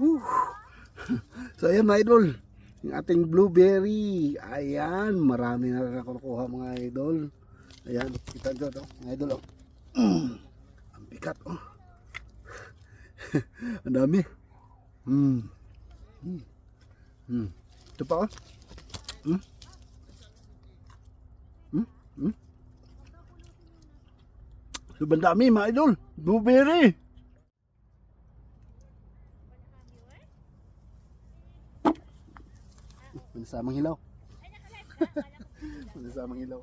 Woo. So ayan mga idol, yung ating blueberry. Ayan, marami na rin ako nakuha mga idol. Ayan, kita nyo to, mga idol oh. Ang bigat oh. Ang dami. Hmm. Hmm. Hmm. Ito pa oh. Hmm. Hmm. Hmm. Sobrang dami mga idol. Blueberry. Manasamang hilaw. Manasamang hilaw.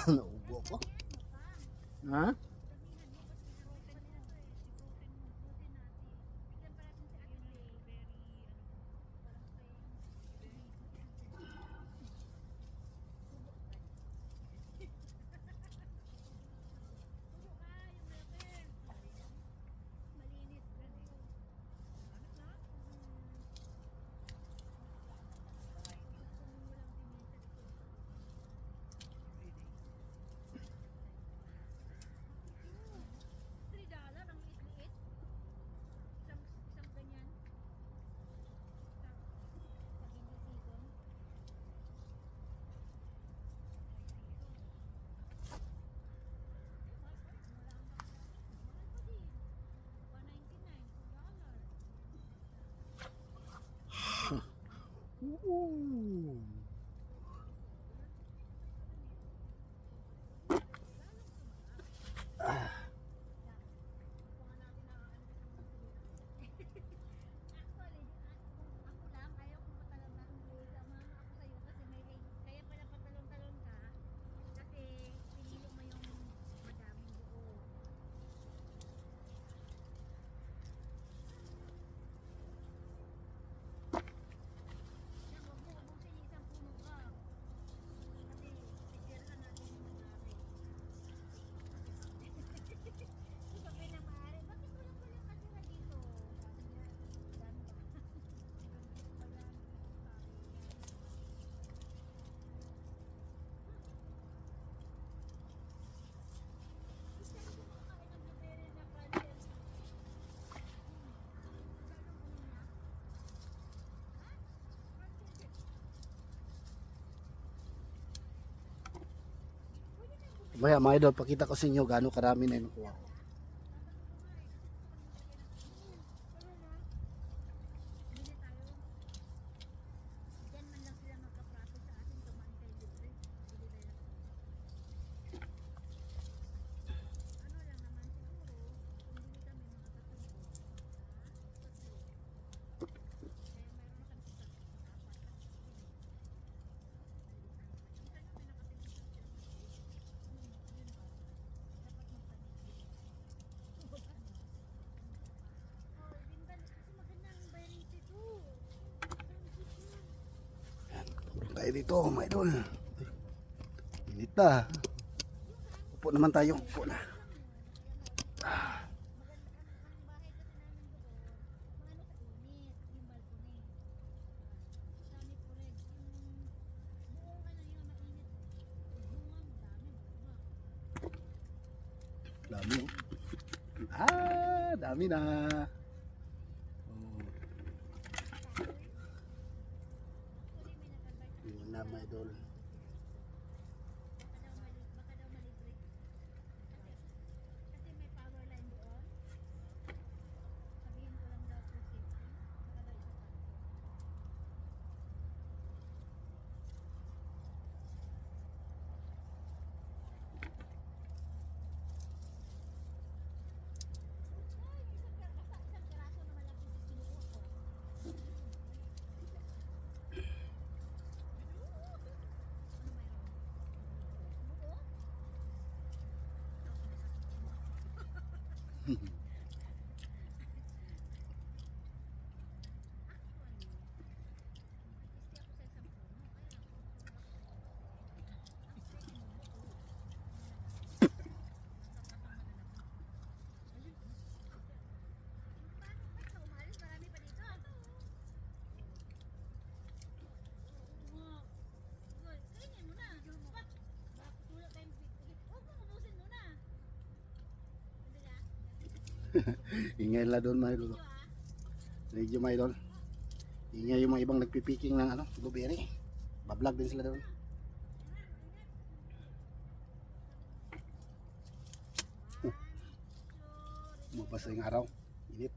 Naubo ko. Ha? Ooh. Maya mga idol, pakita ko sa inyo gaano karami na yung nakuha ko. dito, mga idol. Init na. Upo naman tayo. Upo na. Dami. Dami na. Oh. Yun na, mga idol. Ingay la doon, mga idol. Medyo, mga idol. Ingay yung mga ibang nagpipiking ng ano, blueberry. Bablog din sila doon. Mabasa yung araw. Init.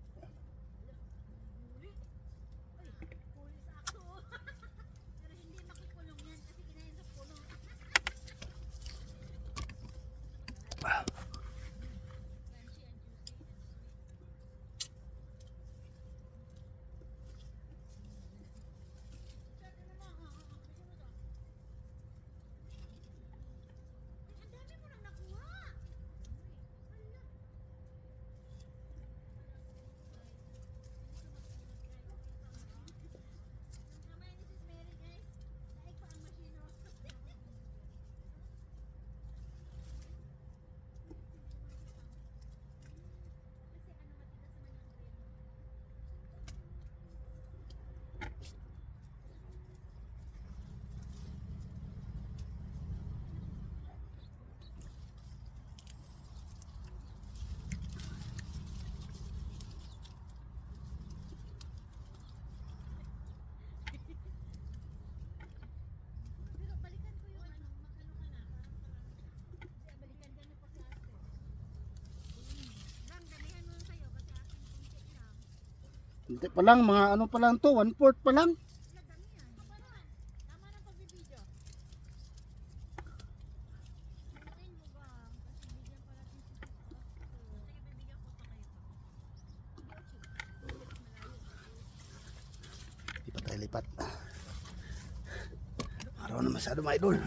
Hindi pa lang, mga ano pa lang to, 1/4 pa lang. Di pa tayo lipat. Araw na masyado, mga idol.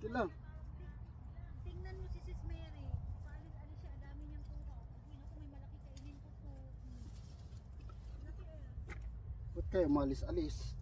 Ito lang. Tingnan mo si Sis Mary. Paalis-alis siya, dami niyang puno. Uy, naku, may malaki kainin ko po. Laki Ba't kayo malis-alis?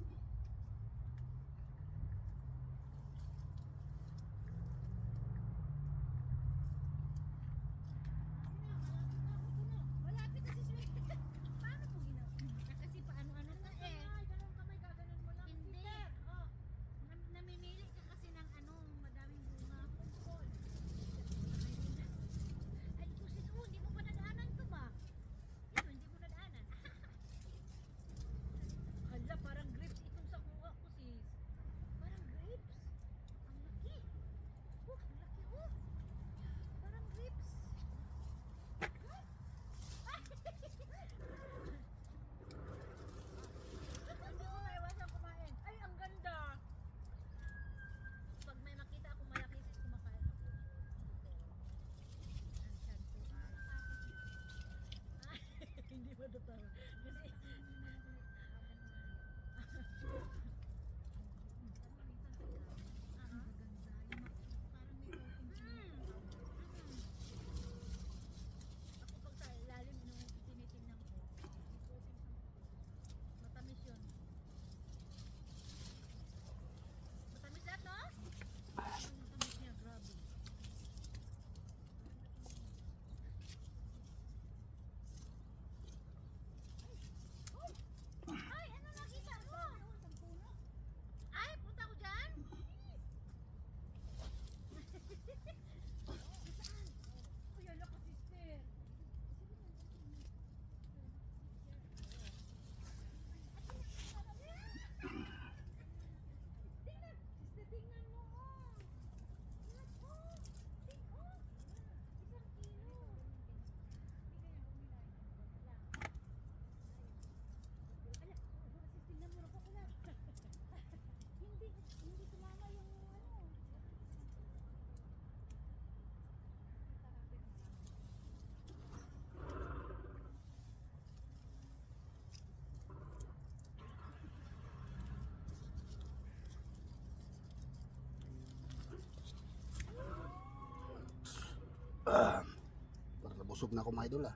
Para nabusog na ako mga idol ah.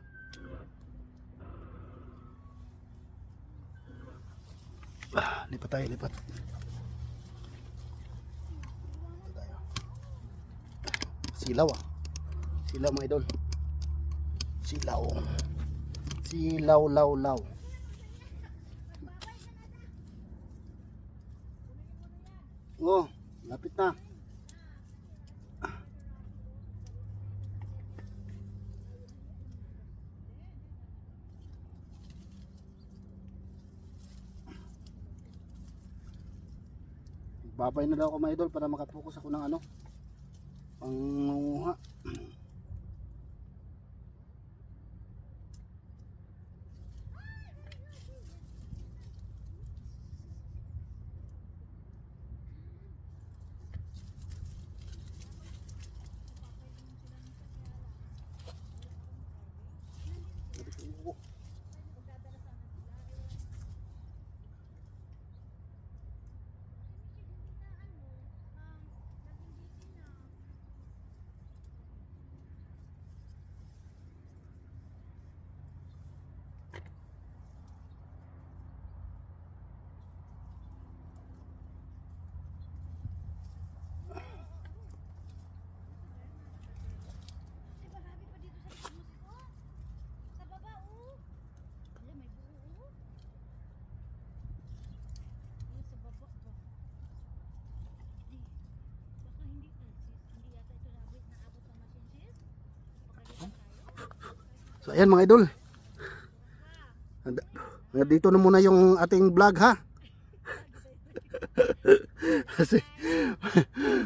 Lipat tayo, lipat. Lipat tayo. Silaw ah. Silaw mga idol. Silaw. Silaw, law, law. Oh, lapit na. Babay na daw ako mga idol para makapokus ako ng ano, pangunguha. So ayan mga idol. Dito na muna yung ating vlog ha. Kasi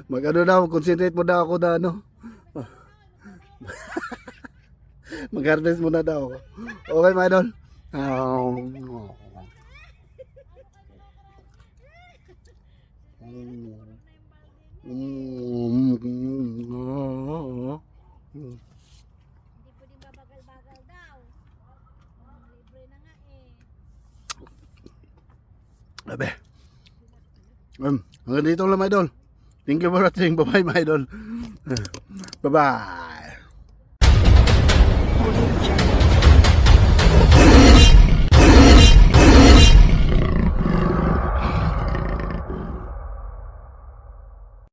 magano daw, concentrate mo daw ako na ano. Mag-harvest muna daw ako. Okay mga idol. Hindi pwedeng babagal-bagal daw. Libre na nga eh. Abe. Hanggang dito lang mga idol. Thank you for watching. Bye bye mga idol. Bye bye.